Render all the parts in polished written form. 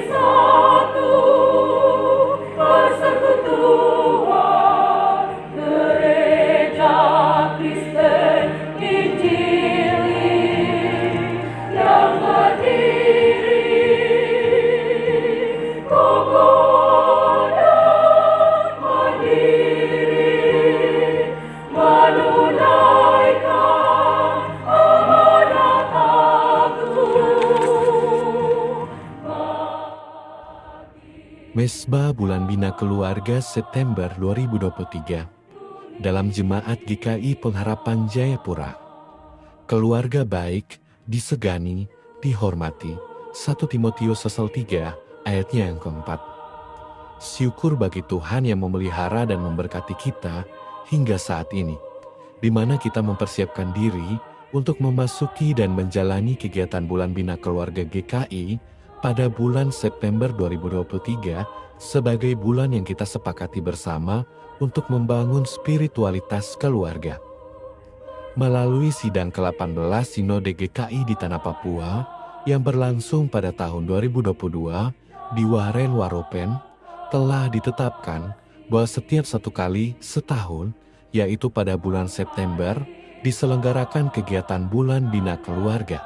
satu persekutuan gereja Kristen Injili yang berdiri kokoh dan mandiri menunaikan amanat agung. Mesbah Bulan Bina Keluarga September 2023 dalam Jemaat GKI Pengharapan Jayapura. Keluarga baik, disegani, dihormati. 1 Timotius pasal 3 ayatnya yang keempat. Syukur bagi Tuhan yang memelihara dan memberkati kita hingga saat ini, di mana kita mempersiapkan diri untuk memasuki dan menjalani kegiatan Bulan Bina Keluarga GKI pada bulan September 2023 sebagai bulan yang kita sepakati bersama untuk membangun spiritualitas keluarga. Melalui sidang ke-18 Sinode GKI di Tanah Papua yang berlangsung pada tahun 2022 di Waren Waropen, telah ditetapkan bahwa setiap 1 kali setahun, yaitu pada bulan September, diselenggarakan kegiatan Bulan Bina Keluarga.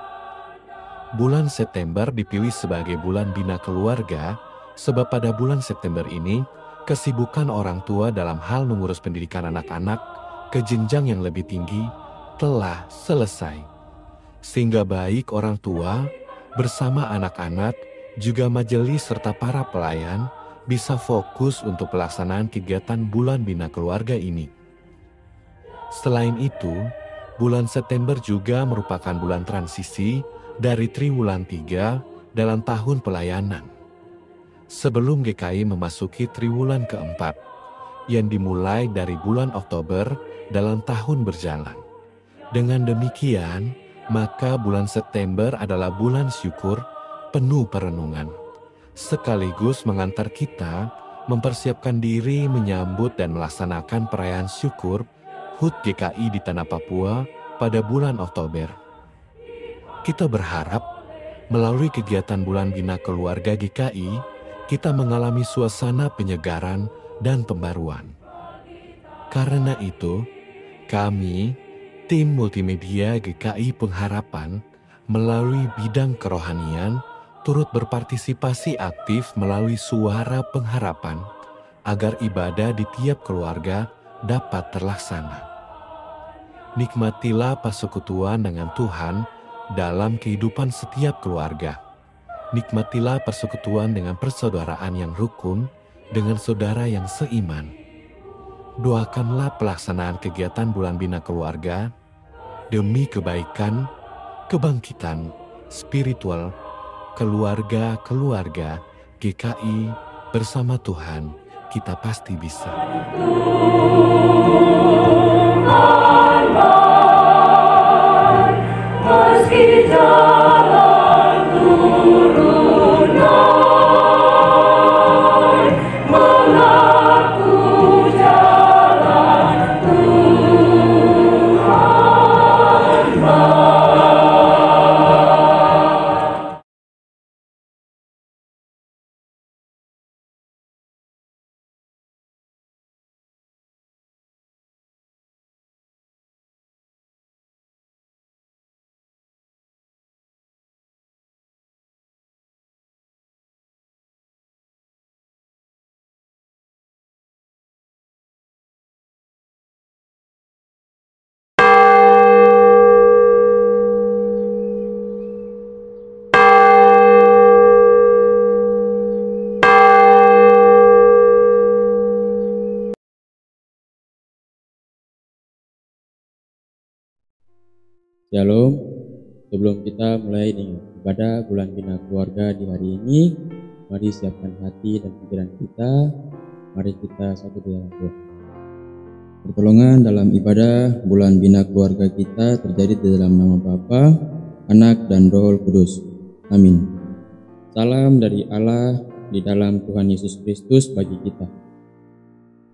Bulan September dipilih sebagai Bulan Bina Keluarga sebab pada bulan September ini, kesibukan orang tua dalam hal mengurus pendidikan anak-anak ke jenjang yang lebih tinggi telah selesai. Sehingga baik orang tua bersama anak-anak, juga majelis serta para pelayan bisa fokus untuk pelaksanaan kegiatan Bulan Bina Keluarga ini. Selain itu, bulan September juga merupakan bulan transisi dari triwulan 3 dalam tahun pelayanan. Sebelum GKI memasuki triwulan keempat, yang dimulai dari bulan Oktober dalam tahun berjalan. Dengan demikian, maka bulan September adalah bulan syukur penuh perenungan, sekaligus mengantar kita mempersiapkan diri menyambut dan melaksanakan perayaan syukur HUT GKI di Tanah Papua pada bulan Oktober. Kita berharap melalui kegiatan Bulan Bina Keluarga GKI, kita mengalami suasana penyegaran dan pembaruan. Karena itu, kami, tim multimedia GKI Pengharapan, melalui bidang kerohanian, turut berpartisipasi aktif melalui suara pengharapan, agar ibadah di tiap keluarga dapat terlaksana. Nikmatilah persekutuan dengan Tuhan dalam kehidupan setiap keluarga. Nikmatilah persekutuan dengan persaudaraan yang rukun dengan saudara yang seiman. Doakanlah pelaksanaan kegiatan Bulan Bina Keluarga demi kebaikan, kebangkitan, spiritual, keluarga-keluarga GKI bersama Tuhan, kita pasti bisa. Meski jalan turun naik, mengaku jalan Tuhan baik. Shalom. Sebelum kita mulai nih ibadah Bulan Bina Keluarga di hari ini, mari siapkan hati dan pikiran kita. Mari kita satu dalam doa. Pertolongan dalam ibadah Bulan Bina Keluarga kita terjadi di dalam nama Bapa, Anak dan Roh Kudus. Amin. Salam dari Allah di dalam Tuhan Yesus Kristus bagi kita.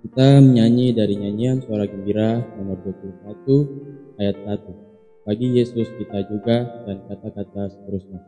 Kita menyanyi dari nyanyian Suara Gembira nomor 21 ayat 1. Bagi Yesus kita juga, dan kata-kata seterusnya.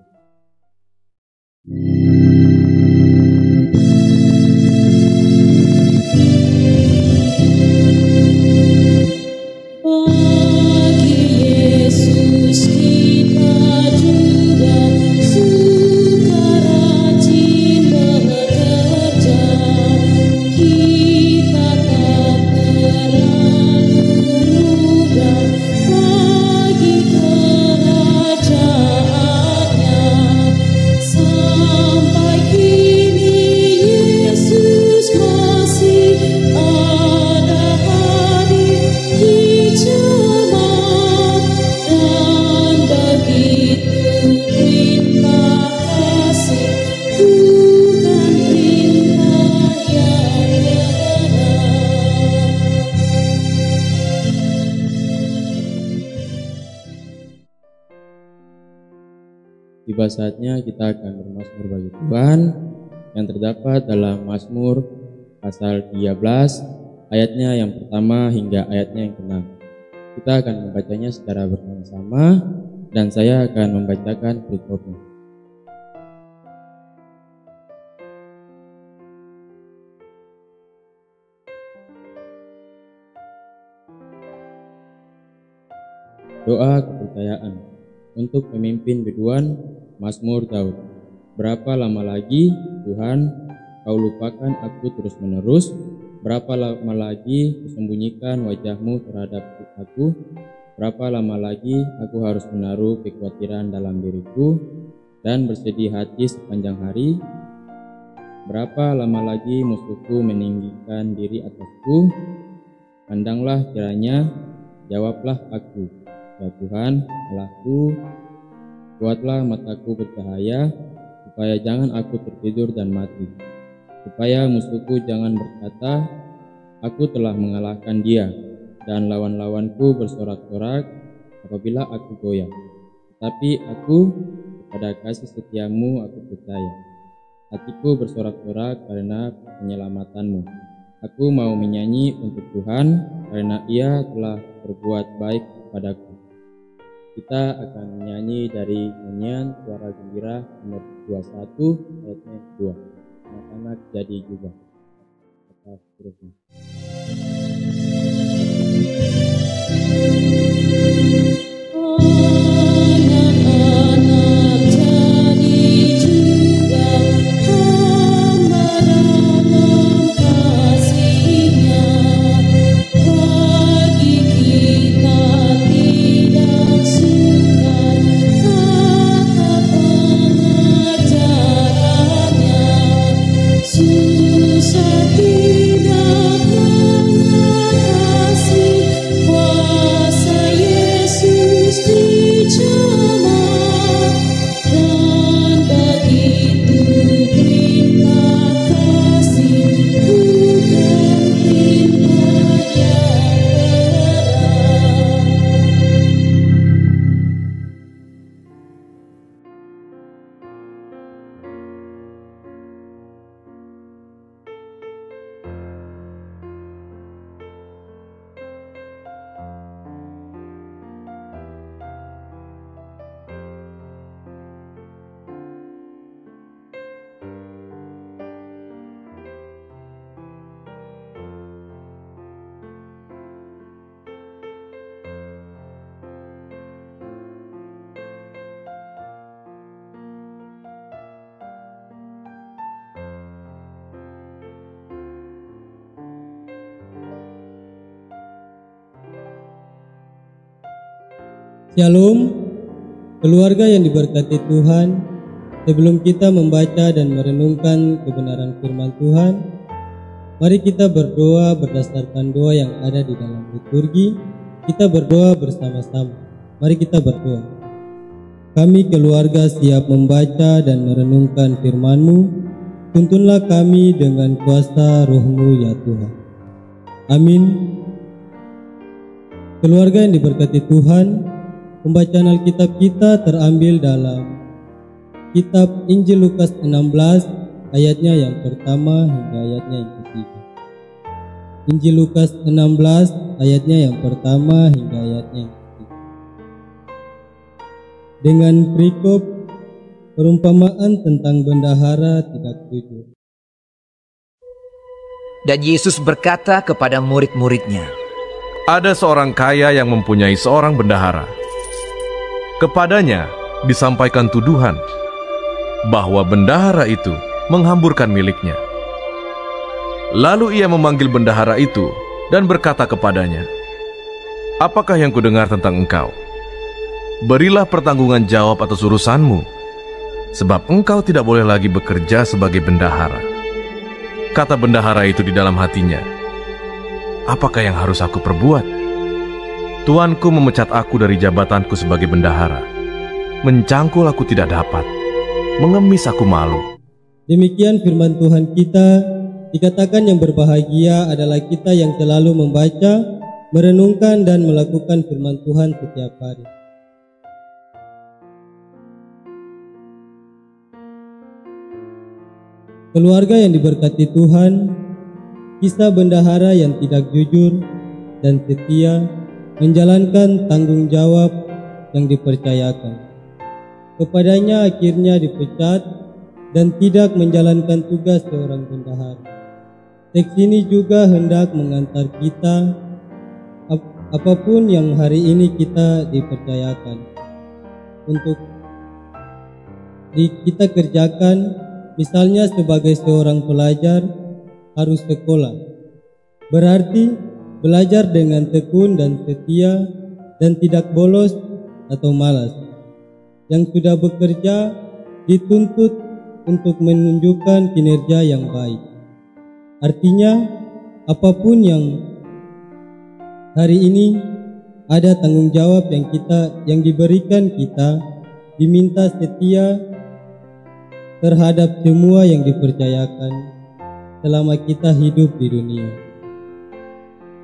Tiba saatnya kita akan bermazmur bagi Tuhan yang terdapat dalam Mazmur pasal 13 ayatnya yang pertama hingga ayatnya yang ke-6. Kita akan membacanya secara bersama-sama dan saya akan membacakan perikopnya. Doa kepercayaan untuk pemimpin biduan Mazmur Daud. Berapa lama lagi, Tuhan, kau lupakan aku terus-menerus? Berapa lama lagi kusembunyikan wajah-Mu terhadap aku? Berapa lama lagi aku harus menaruh kekhawatiran dalam diriku dan bersedih hati sepanjang hari? Berapa lama lagi musuhku meninggikan diri atasku? Pandanglah kiranya, jawablah aku. Ya Tuhan, Allahku, buatlah mataku bercahaya, supaya jangan aku tertidur dan mati. Supaya musuhku jangan berkata, aku telah mengalahkan dia, dan lawan-lawanku bersorak-sorak apabila aku goyah. Tetapi aku, kepada kasih setiamu aku percaya. Hatiku bersorak-sorak karena penyelamatanmu. Aku mau menyanyi untuk Tuhan, karena Ia telah berbuat baik kepadaku. Kita akan menyanyi dari nyanyian Suara Gembira nomor 21 ayatnya 2. Anak-anak jadi juga. Kita terusnya. Shalom, keluarga yang diberkati Tuhan. Sebelum kita membaca dan merenungkan kebenaran firman Tuhan, mari kita berdoa berdasarkan doa yang ada di dalam liturgi. Kita berdoa bersama-sama. Mari kita berdoa. Kami keluarga siap membaca dan merenungkan firman-Mu. Tuntunlah kami dengan kuasa Roh-Mu ya Tuhan. Amin. Keluarga yang diberkati Tuhan, pembacaan Alkitab kita terambil dalam kitab Injil Lukas 16 ayatnya yang pertama hingga ayatnya yang ketiga. Injil Lukas 16 ayatnya yang pertama hingga ayatnya yang ketiga. Dengan perikop perumpamaan tentang bendahara tidak jujur. Dan Yesus berkata kepada murid-muridnya, ada seorang kaya yang mempunyai seorang bendahara. Kepadanya disampaikan tuduhan bahwa bendahara itu menghamburkan miliknya. Lalu ia memanggil bendahara itu dan berkata kepadanya, apakah yang kudengar tentang engkau? Berilah pertanggungan jawab atas urusanmu, sebab engkau tidak boleh lagi bekerja sebagai bendahara. Kata bendahara itu di dalam hatinya, apakah yang harus aku perbuat? Tuanku memecat aku dari jabatanku sebagai bendahara. Mencangkul aku tidak dapat, mengemis aku malu. Demikian firman Tuhan kita. Dikatakan yang berbahagia adalah kita yang selalu membaca, merenungkan dan melakukan firman Tuhan setiap hari. keluarga yang diberkati Tuhan, kisah bendahara yang tidak jujur dan setia menjalankan tanggung jawab yang dipercayakan. Kepadanya akhirnya dipecat dan tidak menjalankan tugas seorang bendahara. Teks ini juga hendak mengantar kita apapun yang hari ini kita dipercayakan untuk kita kerjakan, misalnya sebagai seorang pelajar harus sekolah. Berarti belajar dengan tekun dan setia dan tidak bolos atau malas. Yang sudah bekerja dituntut untuk menunjukkan kinerja yang baik. Artinya, apapun yang hari ini ada tanggung jawab yang diberikan kita, diminta setia terhadap semua yang dipercayakan selama kita hidup di dunia.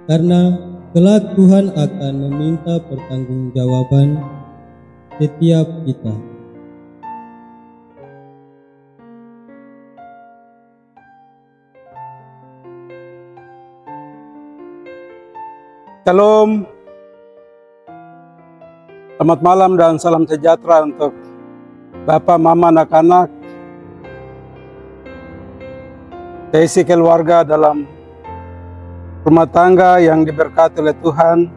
Karena kelak Tuhan akan meminta pertanggungjawaban setiap kita. Shalom, selamat malam dan salam sejahtera untuk Bapak, Mama, anak-anak, seisi keluarga dalam rumah tangga yang diberkati oleh Tuhan.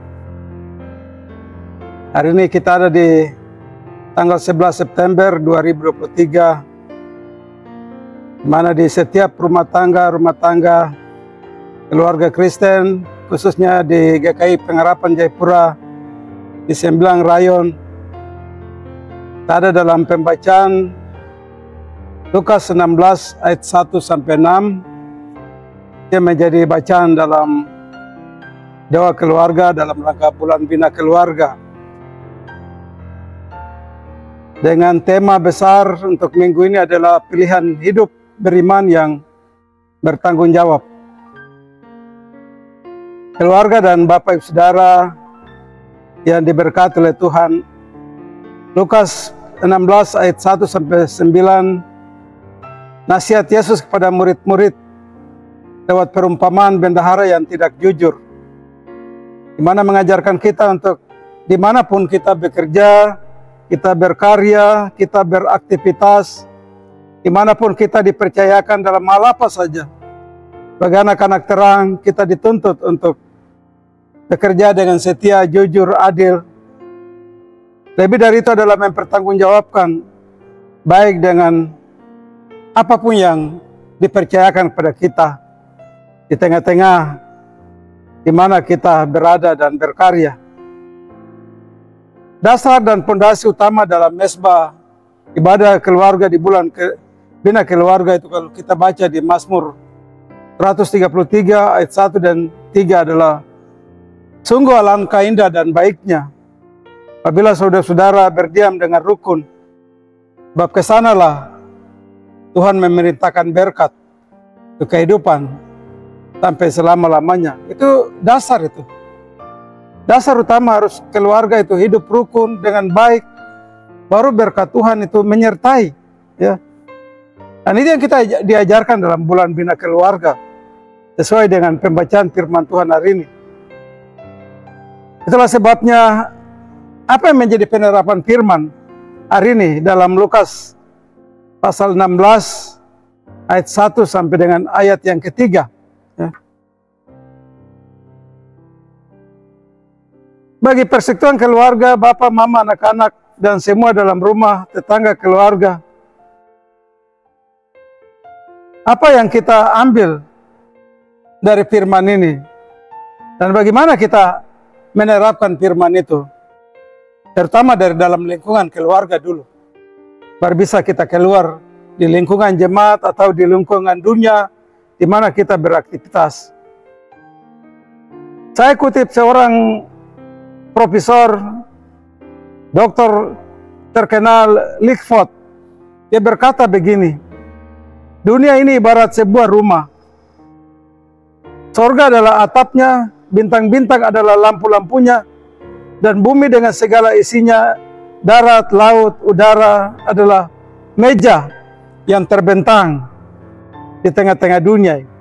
Hari ini kita ada di tanggal 11 September 2023, di mana di setiap rumah tangga keluarga Kristen, khususnya di GKI Pengharapan Jayapura, di Sembilang Rayon, ada dalam pembacaan Lukas 16 ayat 1 sampai 6, yang menjadi bacaan dalam doa keluarga dalam rangka bulan bina keluarga. Dengan tema besar untuk minggu ini adalah pilihan hidup beriman yang bertanggung jawab. Keluarga dan Bapak Ibu Saudara yang diberkati oleh Tuhan, Lukas 16 ayat 1 sampai 9, nasihat Yesus kepada murid-murid lewat perumpamaan bendahara yang tidak jujur, di mana mengajarkan kita untuk dimanapun kita bekerja, kita berkarya, kita beraktivitas, dimanapun kita dipercayakan dalam hal apa saja, bagi anak-anak terang kita dituntut untuk bekerja dengan setia, jujur, adil. Lebih dari itu adalah mempertanggungjawabkan baik dengan apapun yang dipercayakan kepada kita di tengah-tengah di mana kita berada dan berkarya. Dasar dan pondasi utama dalam mesbah ibadah keluarga di bulan bina keluarga itu, kalau kita baca di Mazmur 133 ayat 1 dan 3 adalah, sungguh alangkah indah dan baiknya apabila saudara-saudara berdiam dengan rukun, sebab kesanalah Tuhan memerintahkan berkat ke kehidupan sampai selama-lamanya. Itu dasar itu. Dasar utama harus keluarga itu hidup rukun dengan baik, baru berkat Tuhan itu menyertai. Ya. Dan itu yang kita diajarkan dalam bulan bina keluarga, sesuai dengan pembacaan firman Tuhan hari ini. Itulah sebabnya apa yang menjadi penerapan firman hari ini dalam Lukas pasal 16 ayat 1 sampai dengan ayat yang ketiga. Ya. Bagi persekutuan keluarga, bapak, mama, anak-anak, dan semua dalam rumah, tetangga keluarga, apa yang kita ambil dari firman ini? Dan bagaimana kita menerapkan firman itu? Terutama dari dalam lingkungan keluarga dulu. Baru bisa kita keluar di lingkungan jemaat atau di lingkungan dunia di mana kita beraktivitas. Saya kutip seorang profesor, doktor terkenal Lickford. Dia berkata begini, dunia ini ibarat sebuah rumah. Sorga adalah atapnya, bintang-bintang adalah lampu-lampunya, dan bumi dengan segala isinya, darat, laut, udara adalah meja yang terbentang. di tengah-tengah dunia ini.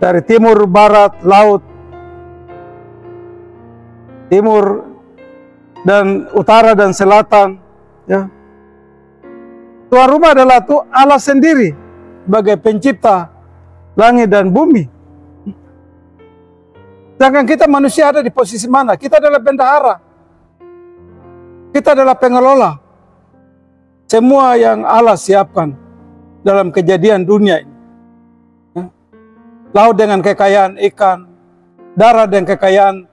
Dari timur, barat, laut, timur dan utara dan selatan, ya. Tuan rumah adalah Allah sendiri sebagai pencipta langit dan bumi. Sedangkan kita manusia ada di posisi mana? Kita adalah bendahara. Kita adalah pengelola semua yang Allah siapkan dalam kejadian dunia ini. Laut dengan kekayaan ikan, darat dengan kekayaan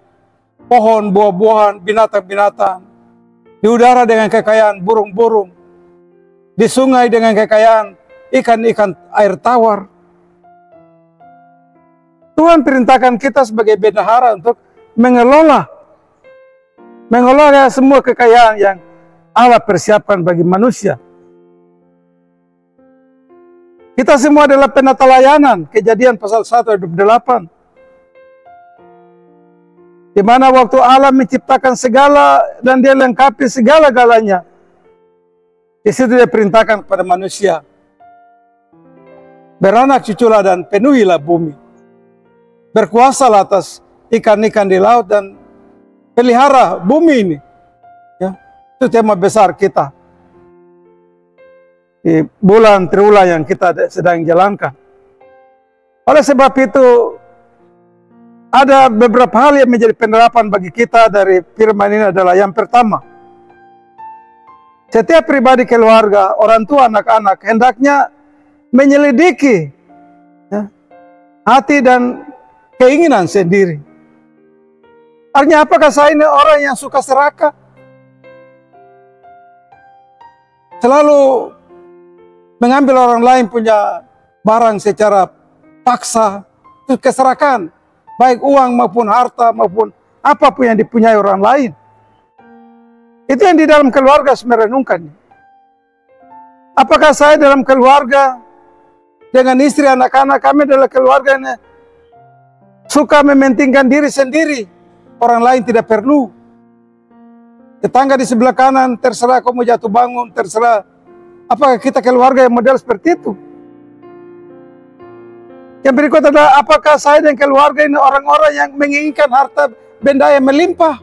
pohon, buah-buahan, binatang-binatang, di udara dengan kekayaan burung-burung, di sungai dengan kekayaan ikan-ikan air tawar. Tuhan perintahkan kita sebagai bendahara untuk mengelola semua kekayaan yang Allah persiapkan bagi manusia. Kita semua adalah penata layanan, Kejadian pasal 1 ayat 28. Di mana waktu Allah menciptakan segala dan dia lengkapi segala-galanya, di situ dia perintahkan kepada manusia, beranak cuculah dan penuhilah bumi, berkuasalah atas ikan-ikan di laut dan pelihara bumi ini. Ya, itu tema besar kita di bulan triwulan yang kita sedang jalankan. Oleh sebab itu, ada beberapa hal yang menjadi penerapan bagi kita dari firman ini adalah yang pertama, setiap pribadi keluarga, orang tua, anak-anak hendaknya menyelidiki ya, hati dan keinginan sendiri. Artinya apakah saya ini orang yang suka serakah? Selalu mengambil orang lain punya barang secara paksa, itu keserakahan, baik uang maupun harta maupun apapun yang dipunyai orang lain. Itu yang di dalam keluarga merenungkan. Apakah saya dalam keluarga dengan istri anak-anak kami adalah keluarga yang suka mementingkan diri sendiri, orang lain tidak perlu. Tetangga di sebelah kanan terserah kamu jatuh bangun, terserah. Apakah kita keluarga yang model seperti itu? Yang berikut adalah apakah saya dan keluarga ini orang-orang yang menginginkan harta benda yang melimpah?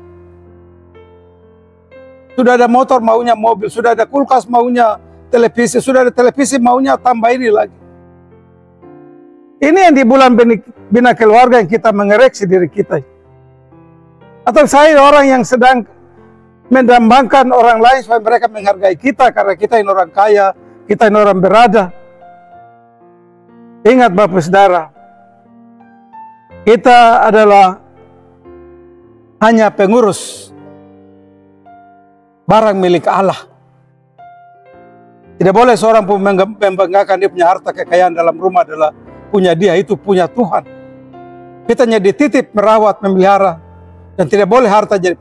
Sudah ada motor maunya mobil, sudah ada kulkas maunya televisi, sudah ada televisi maunya tambah ini lagi. Ini yang di bulan bina keluarga yang kita mengoreksi diri kita. Atau saya orang yang sedang mendambangkan orang lain supaya mereka menghargai kita karena kita ini orang kaya, kita ini orang berada. Ingat Bapak Saudara, kita adalah hanya pengurus barang milik Allah. Tidak boleh seorang pun membanggakan dia punya harta kekayaan dalam rumah adalah punya dia, itu punya Tuhan. Kita hanya dititip, merawat, memelihara, dan tidak boleh harta jadi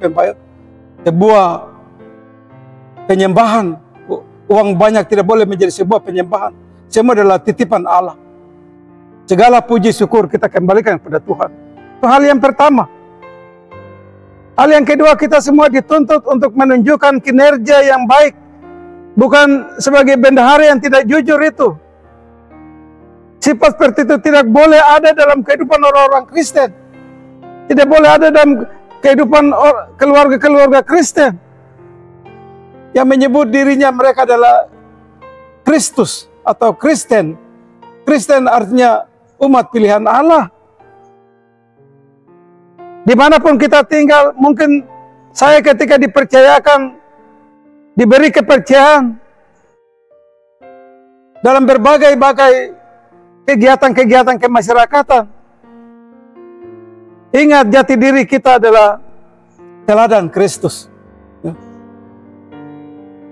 sebuah penyembahan. Uang banyak tidak boleh menjadi sebuah penyembahan. Semua adalah titipan Allah. Segala puji syukur kita kembalikan kepada Tuhan. Itu hal yang pertama. Hal yang kedua, kita semua dituntut untuk menunjukkan kinerja yang baik. Bukan sebagai bendahara yang tidak jujur itu. Sifat seperti itu tidak boleh ada dalam kehidupan orang-orang Kristen. Tidak boleh ada dalam kehidupan keluarga-keluarga Kristen yang menyebut dirinya mereka adalah Kristus atau Kristen. Kristen artinya umat pilihan Allah. Dimanapun kita tinggal, mungkin saya ketika dipercayakan, diberi kepercayaan dalam berbagai-bagai kegiatan-kegiatan kemasyarakatan. Ingat, jati diri kita adalah teladan Kristus. Ya.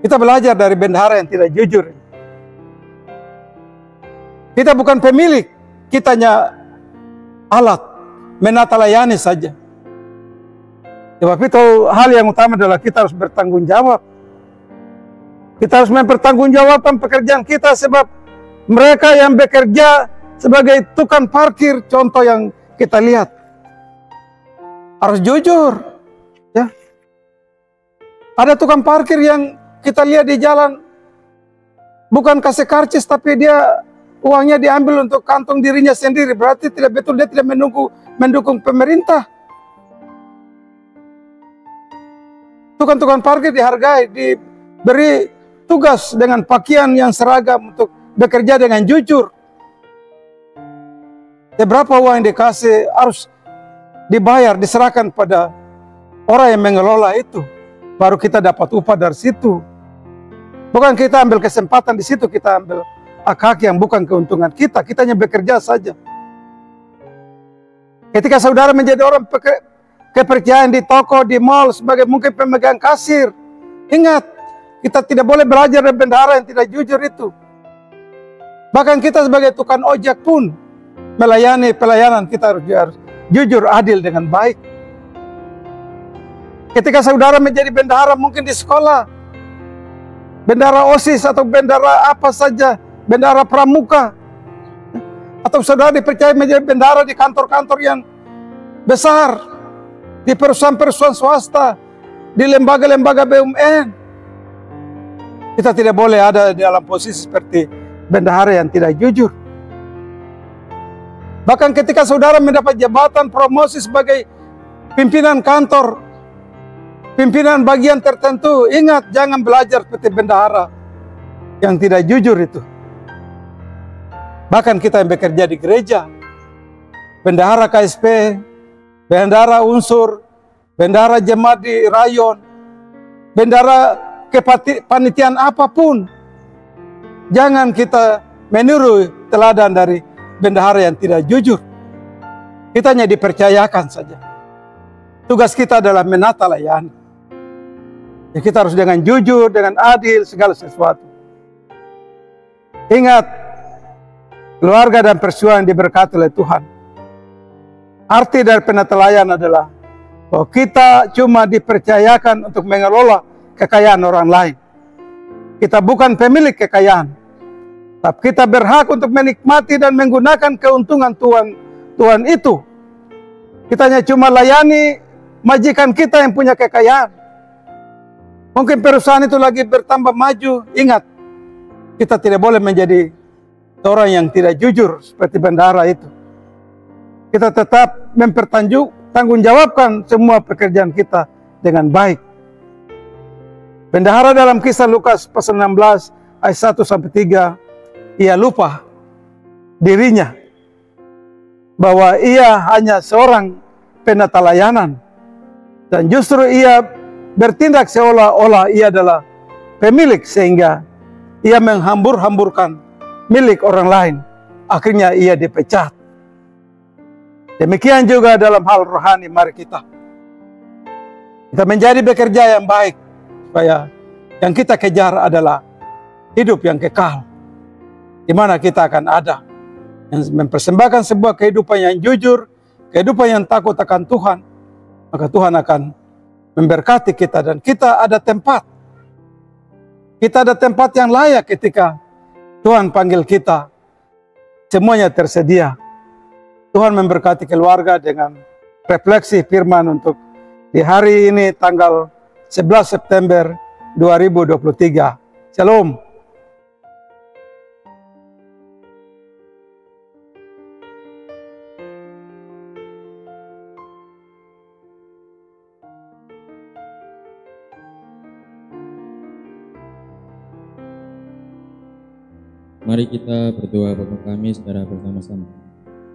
Kita belajar dari bendahara yang tidak jujur. Kita bukan pemilik, kita hanya alat, menata layani saja. Sebab itu hal yang utama adalah kita harus bertanggung jawab. Kita harus mempertanggungjawabkan pekerjaan kita, sebab mereka yang bekerja sebagai tukang parkir, contoh yang kita lihat, harus jujur, ya. Ada tukang parkir yang kita lihat di jalan, bukan kasih karcis, tapi dia uangnya diambil untuk kantong dirinya sendiri, berarti tidak betul, dia tidak mendukung pemerintah. Tukang-tukang parkir dihargai, diberi tugas dengan pakaian yang seragam untuk bekerja dengan jujur. Berapa uang yang dikasih harus dibayar, diserahkan pada orang yang mengelola itu. Baru kita dapat upah dari situ. Bukan kita ambil kesempatan di situ, kita ambil hak-hak yang bukan keuntungan kita. Kita hanya bekerja saja. Ketika saudara menjadi orang kepercayaan di toko, di mall, sebagai mungkin pemegang kasir, ingat, kita tidak boleh belajar dari bendahara yang tidak jujur itu. Bahkan kita sebagai tukang ojek pun melayani pelayanan, kita harus jujur, adil dengan baik. Ketika saudara menjadi bendahara mungkin di sekolah, bendahara OSIS atau bendahara apa saja, bendahara pramuka, atau saudara dipercaya menjadi bendahara di kantor-kantor yang besar, di perusahaan-perusahaan swasta, di lembaga-lembaga BUMN, kita tidak boleh ada dalam posisi seperti bendahara yang tidak jujur. Bahkan ketika saudara mendapat jabatan promosi sebagai pimpinan kantor, pimpinan bagian tertentu, ingat, jangan belajar seperti bendahara yang tidak jujur itu. Bahkan kita yang bekerja di gereja, bendahara KSP, bendahara unsur, bendahara jemaat di rayon, bendahara kepanitiaan apapun, jangan kita meniru teladan dari bendahara yang tidak jujur. Kita hanya dipercayakan saja. Tugas kita adalah menata layani. Ya, kita harus dengan jujur, dengan adil, segala sesuatu. Ingat, keluarga dan persuanan diberkati oleh Tuhan. Arti dari penata layan adalah bahwa kita cuma dipercayakan untuk mengelola kekayaan orang lain. Kita bukan pemilik kekayaan, tapi kita berhak untuk menikmati dan menggunakan keuntungan Tuhan itu. Kita hanya cuma layani majikan kita yang punya kekayaan. Mungkin perusahaan itu lagi bertambah maju, ingat, kita tidak boleh menjadi orang yang tidak jujur seperti bendahara itu. Kita tetap mempertanggungjawabkan semua pekerjaan kita dengan baik. Bendahara dalam kisah Lukas pasal 16 ayat 1-3, ia lupa dirinya bahwa ia hanya seorang penata layanan, dan justru ia bertindak seolah-olah ia adalah pemilik, sehingga ia menghambur-hamburkan milik orang lain. Akhirnya ia dipecat. Demikian juga dalam hal rohani, mari kita menjadi bekerja yang baik, supaya yang kita kejar adalah hidup yang kekal, di mana kita akan ada yang mempersembahkan sebuah kehidupan yang jujur, kehidupan yang takut akan Tuhan. Maka Tuhan akan memberkati kita, dan kita ada tempat. Kita ada tempat yang layak ketika Tuhan panggil kita. Semuanya tersedia. Tuhan memberkati keluarga dengan refleksi firman untuk di hari ini tanggal 11 September 2023. Shalom. Mari kita berdoa Bapa kami secara bersama-sama.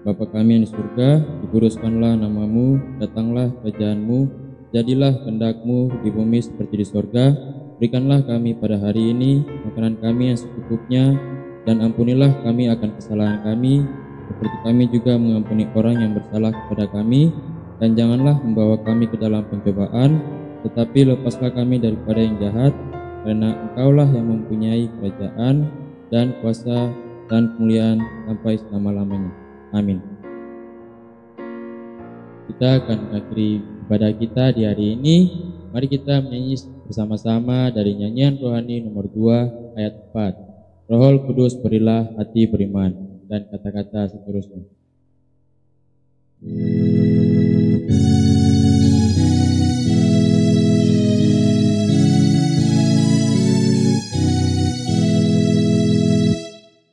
Bapa kami yang di surga, dikuduskanlah namamu, datanglah kerajaan-Mu, jadilah kehendak-Mu di bumi seperti di surga. Berikanlah kami pada hari ini makanan kami yang secukupnya, dan ampunilah kami akan kesalahan kami, seperti kami juga mengampuni orang yang bersalah kepada kami. Dan janganlah membawa kami ke dalam pencobaan, tetapi lepaslah kami daripada yang jahat, karena Engkaulah yang mempunyai kerajaan dan kuasa dan kemuliaan sampai selama-lamanya. Amin. Kita akan mengakhiri ibadah kita di hari ini. Mari kita menyanyi bersama-sama dari nyanyian rohani nomor 2 ayat 4. Roh Kudus berilah hati beriman, dan kata-kata seterusnya.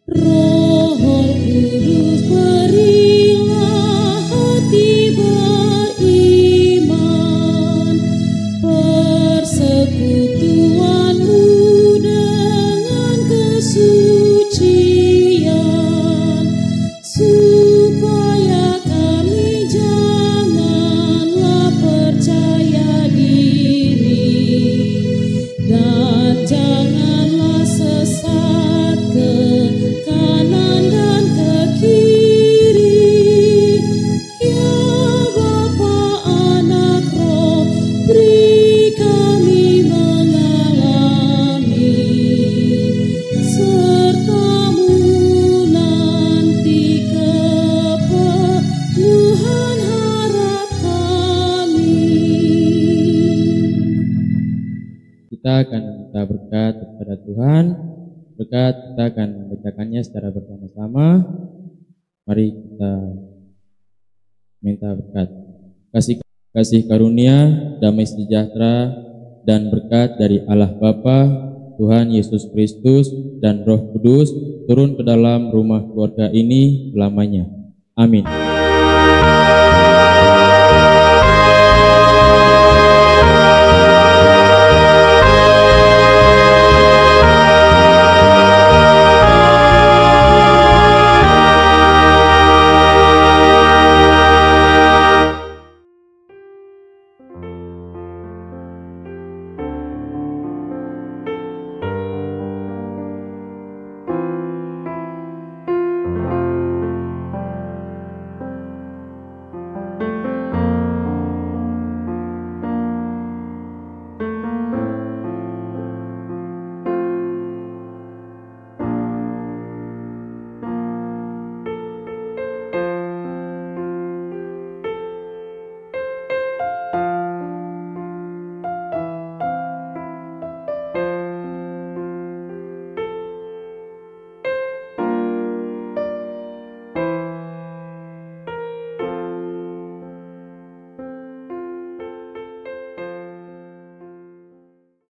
Roh Tuhan. Berkat kita akan membacakannya secara bersama-sama. Mari kita minta berkat. Kasih karunia, damai sejahtera, dan berkat dari Allah Bapa, Tuhan Yesus Kristus, dan Roh Kudus turun ke dalam rumah keluarga ini selamanya. Amin.